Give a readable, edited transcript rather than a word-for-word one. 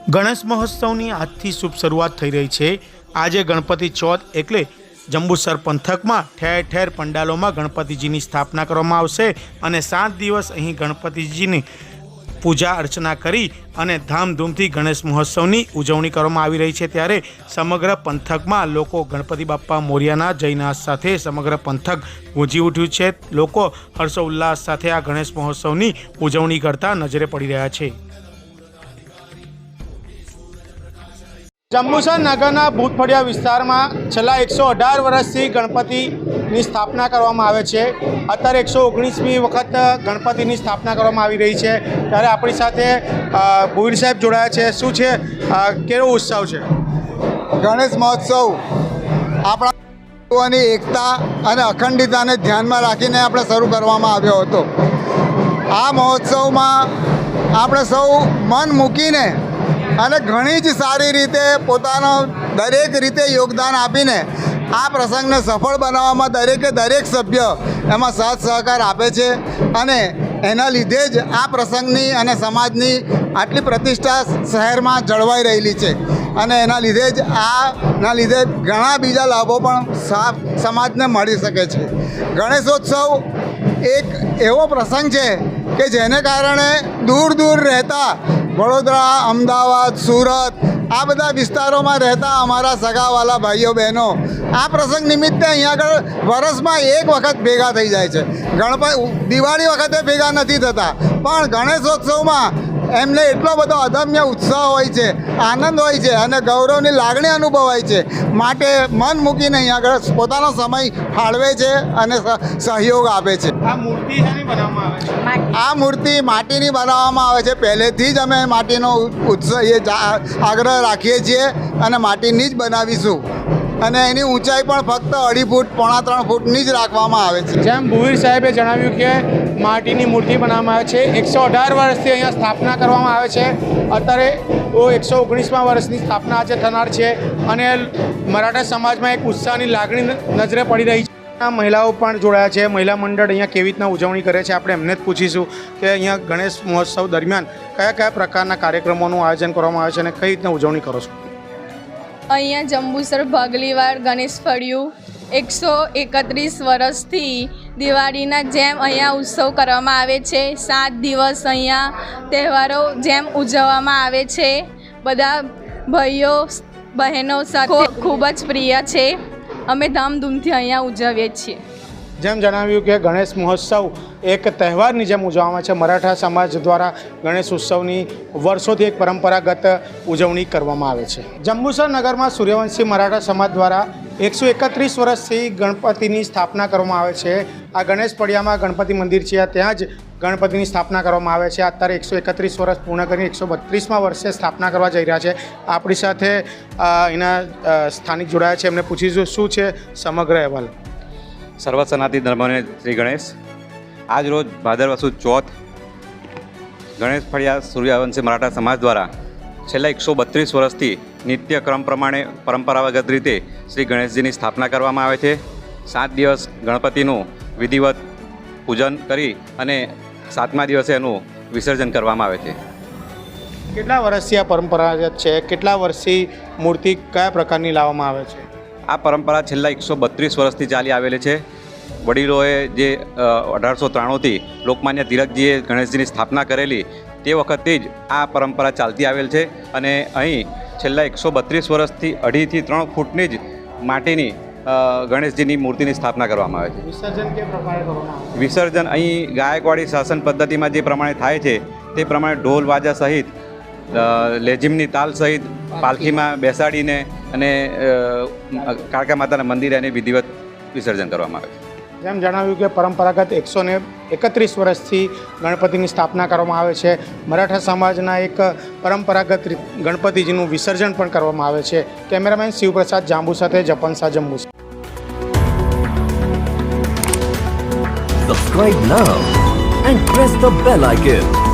ગણેશ મહોત્સવની આજથી શુભ શરૂઆત થઈ રહી છે। આજે ગણપતિ ચોથ એટલે જંબુસર પંથકમાં ઠેર ઠેર પંડાલોમાં ગણપતિજીની સ્થાપના કરવામાં આવશે અને 7 દિવસ અહીં ગણપતિજીની પૂજા અર્ચના કરી અને ધામધૂમથી ગણેશ મહોત્સવની ઉજવણી કરવામાં આવી રહી છે। ત્યારે સમગ્ર પંથકમાં લોકો ગણપતિ બાપ્પા મોરિયાના જયનાદ સાથે સમગ્ર પંથક ગુંજી ઉઠ્યું છે। લોકો હર્ષોલ્લાસ સાથે આ ગણેશ મહોત્સવની ઉજવણી કરતા નજરે પડી રહ્યા છે। જંબુસર નગરના ભૂતફળિયા વિસ્તારમાં છેલ્લા 118 વર્ષથી ગણપતિની સ્થાપના કરવામાં આવે છે। અત્યારે 119મી વખત ગણપતિની સ્થાપના કરવામાં આવી રહી છે। ત્યારે આપણી સાથે ભુવીર સાહેબ જોડાયા છે। શું છે, કેવો ઉત્સવ છે? ગણેશ મહોત્સવ આપણા એકતા અને અખંડિતતાને ધ્યાનમાં રાખીને આપણે શરૂ કરવામાં આવ્યો હતો। આ મહોત્સવમાં આપણે સૌ મન મૂકીને અને ઘણી જ સારી રીતે પોતાનો દરેક રીતે યોગદાન આપીને આ પ્રસંગને સફળ બનાવવામાં દરેક સભ્ય એમાં સાથ સહકાર આપે છે અને એના લીધે જ આ પ્રસંગની અને સમાજની આટલી પ્રતિષ્ઠા શહેરમાં જળવાઈ રહેલી છે અને એના લીધે જ ઘણા બીજા લાભો પણ સમાજને મળી શકે છે। ગણેશોત્સવ એક એવો પ્રસંગ છે કે જેને કારણે દૂર રહેતા વડોદરા, અમદાવાદ, સુરત આ બધા વિસ્તારોમાં રહેતા અમારા સગાવાલા ભાઈઓ બહેનો આ પ્રસંગ નિમિત્તે અહીંયા આગળ વર્ષમાં એક વખત ભેગા થઈ જાય છે। દિવાળી વખતે ભેગા નથી થતા, પણ ગણેશોત્સવમાં એમને એટલો બધો અદમ્ય ઉત્સાહ હોય છે, આનંદ હોય છે અને ગૌરવની લાગણી અનુભવાય છે। માટે મન મૂકીને અહીંયા આગળ પોતાનો સમય ફાળવે છે અને સહયોગ આપે છે। આ મૂર્તિ શાની બનાવવામાં આવે છે? આ મૂર્તિ માટીની બનાવવામાં આવે છે। પહેલેથી જ અમે માટીનો આગ્રહ રાખીએ છીએ અને માટીની જ બનાવીશું અને એની ઊંચાઈ પણ ફક્ત 2.5 ફૂટ, 3.5 ફૂટની જ રાખવામાં આવે છે। જેમ ભુવીર સાહેબે જણાવ્યું કે માટીની મૂર્તિ બનાવવામાં આવે છે। 118 વર્ષથી અહીંયા સ્થાપના કરવામાં આવે છે। અત્યારે 119મા વર્ષની સ્થાપના આજે થનાર છે અને મરાઠા સમાજમાં એક ઉત્સાહની લાગણી નજરે પડી રહી છે। મહિલાઓ પણ જોડાયા છે। મહિલા મંડળ અહીંયા કેવી રીતના ઉજવણી કરે છે આપણે એમને જ પૂછીશું કે અહીંયા ગણેશ મહોત્સવ દરમિયાન કયા પ્રકારના કાર્યક્રમોનું આયોજન કરવામાં આવે છે અને કઈ રીતના ઉજવણી કરો છો? અહીંયા જંબુસર ભાગલીવાડ ગણેશ ફળિયું 131 વર્ષથી દિવાળીના જેમ અહીંયા ઉત્સવ કરવામાં આવે છે। 7 દિવસ અહીંયા તહેવારો જેમ ઉજવવામાં આવે છે। બધા ભાઈઓ બહેનો સાથે ખૂબ જ પ્રિય છે। અમે ધામધૂમથી અહીંયા ઉજવીએ છીએ। જેમ જણાવ્યું કે ગણેશ મહોત્સવ એક તહેવારની જેમ ઉજવવામાં છે। મરાઠા સમાજ દ્વારા ગણેશ ઉત્સવની વર્ષોથી એક પરંપરાગત ઉજવણી કરવામાં આવે છે। જંબુસર નગરમાં સૂર્યવંશી મરાઠા સમાજ દ્વારા 131 વર્ષથી ગણપતિની સ્થાપના કરવામાં આવે છે। આ ગણેશ ફળિયામાં ગણપતિ મંદિર છે, ત્યાં જ ગણપતિની સ્થાપના કરવામાં આવે છે। અત્યારે 131 વર્ષ પૂર્ણ કરીને 132મા વર્ષે સ્થાપના કરવા જઈ રહ્યા છે। આપણી સાથે એના સ્થાનિક જોડાયા છે, એમને પૂછીશું શું છે સમગ્ર અહેવાલ। સર્વ સનાતની ધર્મને શ્રી ગણેશ। આજ રોજ ભાદરવા સુદ ચોથ ગણેશ ફળિયા સૂર્યવંશી મરાઠા સમાજ દ્વારા છેલ્લા 132 વર્ષથી નિત્યક્રમ પ્રમાણે પરંપરાગત રીતે શ્રી ગણેશજીની સ્થાપના કરવામાં આવે છે। 7 દિવસ ગણપતિનું વિધિવત પૂજન કરી અને 7મા દિવસે એનું વિસર્જન કરવામાં આવે છે। કેટલા વર્ષથી આ પરંપરાગત છે? કેટલા વર્ષથી મૂર્તિ કયા પ્રકારની લાવવામાં આવે છે? આ પરંપરા છેલ્લા 132 વર્ષથી ચાલી આવેલી છે। વડીલોએ જે 1893થી લોકમાન્ય તિલકજીએ ગણેશજીની સ્થાપના કરેલી તે વખતથી જ આ પરંપરા ચાલતી આવેલ છે અને અહીં છેલ્લા 132 વર્ષથી 2.5 થી 3 ફૂટની જ માટીની ગણેશજીની મૂર્તિની સ્થાપના કરવામાં આવે છે। વિસર્જન કે પ્રકારે કરવામાં આવે છે? વિસર્જન અહીં ગાયકવાડી શાસન પદ્ધતિમાં જે પ્રમાણે થાય છે તે પ્રમાણે ઢોલ વાજા સહિત લેઝીમની તાલ સહિત પાલખીમાં બેસાડીને અને કાળકા માતાના મંદિરે એને વિધિવત વિસર્જન કરવામાં આવે છે। જેમ જણાવ્યું કે પરંપરાગત 131 વર્ષથી ગણપતિની સ્થાપના કરવામાં આવે છે। મરાઠા સમાજના એક પરંપરાગત ગણપતિજીનું વિસર્જન પણ કરવામાં આવે છે। કેમેરામેન શિવપ્રસાદ જાંબુ સાથે જપન Shah, Jambusar. Subscribe now and press the bell icon.